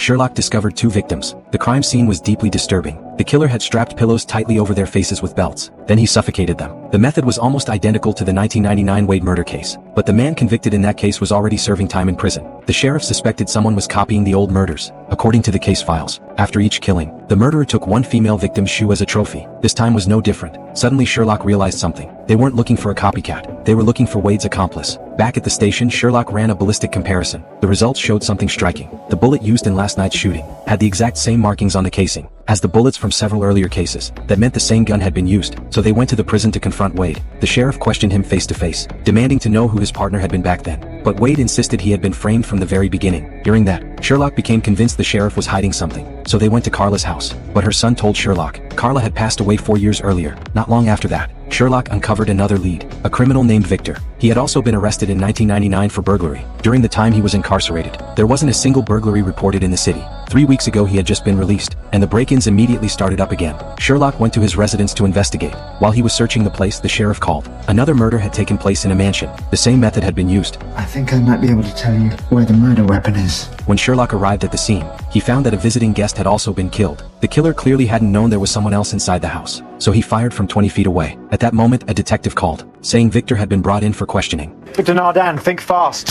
Sherlock discovered two victims. The crime scene was deeply disturbing. The killer had strapped pillows tightly over their faces with belts. Then he suffocated them. The method was almost identical to the 1999 Wade murder case, but the man convicted in that case was already serving time in prison. The sheriff suspected someone was copying the old murders. According to the case files, after each killing, the murderer took one female victim's shoe as a trophy. This time was no different. Suddenly Sherlock realized something. They weren't looking for a copycat. They were looking for Wade's accomplice. Back at the station, Sherlock ran a ballistic comparison. The results showed something striking. The bullet used in last night's shooting had the exact same markings on the casing as the bullets from several earlier cases. That meant the same gun had been used, so they went to the prison to confront Wade. The sheriff questioned him face to face, demanding to know who his partner had been back then. But Wade insisted he had been framed from the very beginning. Hearing that, Sherlock became convinced the sheriff was hiding something, so they went to Carla's house. But her son told Sherlock, Carla had passed away 4 years earlier. Not long after that, Sherlock uncovered another lead, a criminal named Victor. He had also been arrested in 1999 for burglary. During the time he was incarcerated, there wasn't a single burglary reported in the city. 3 weeks ago he had just been released, and the break-ins immediately started up again. Sherlock went to his residence to investigate. While he was searching the place, the sheriff called. Another murder had taken place in a mansion. The same method had been used. I think I might be able to tell you where the murder weapon is. When Sherlock arrived at the scene, he found that a visiting guest had also been killed. The killer clearly hadn't known there was someone else inside the house, so he fired from 20 feet away. At that moment, a detective called, saying Victor had been brought in for questioning. Victor Nardan, think fast.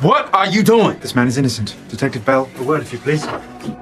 What are you doing? This man is innocent. Detective Bell, a word if you please.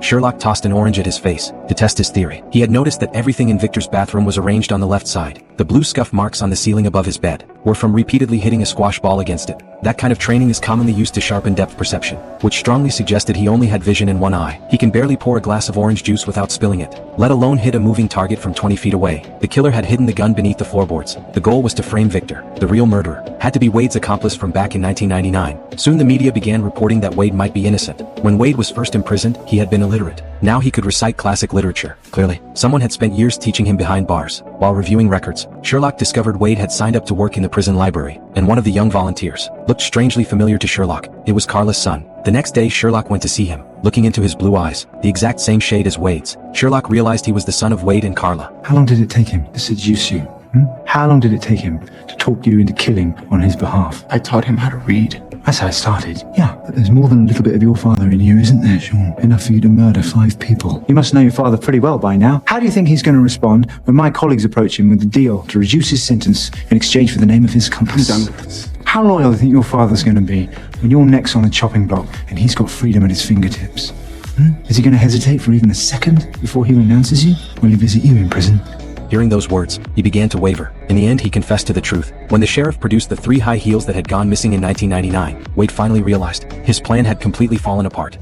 Sherlock tossed an orange at his face to test his theory. He had noticed that everything in Victor's bathroom was arranged on the left side. The blue scuff marks on the ceiling above his bed were from repeatedly hitting a squash ball against it. That kind of training is commonly used to sharpen depth perception, which strongly suggested he only had vision in one eye. He can barely pour a glass of orange juice without spilling it, let alone hit a moving target from 20 feet away. The killer had hidden the gun beneath the floorboards. The goal was to frame Victor. The real murderer had to be Wade's accomplice from back in 1999. Soon the media began reporting that Wade might be innocent. When Wade was first imprisoned, he had been illiterate. Now he could recite classic literature. Clearly, someone had spent years teaching him behind bars. While reviewing records, Sherlock discovered Wade had signed up to work in the prison library, and one of the young volunteers looked strangely familiar to Sherlock. It was Carla's son. The next day, Sherlock went to see him, looking into his blue eyes, the exact same shade as Wade's. Sherlock realized he was the son of Wade and Carla. How long did it take him to seduce you? How long did it take him to talk you into killing on his behalf? I taught him how to read. That's how it started. Yeah, but there's more than a little bit of your father in you, isn't there, Sean? Enough for you to murder 5 people. You must know your father pretty well by now. How do you think he's going to respond when my colleagues approach him with a deal to reduce his sentence in exchange for the name of his accomplice? I'm done with this. How loyal do you think your father's going to be when your neck's on a chopping block and he's got freedom at his fingertips? Is he going to hesitate for even a second before he renounces you? Will he visit you in prison? Hearing those words, he began to waver. In the end, he confessed to the truth. When the sheriff produced the 3 high heels that had gone missing in 1999, Wade finally realized his plan had completely fallen apart.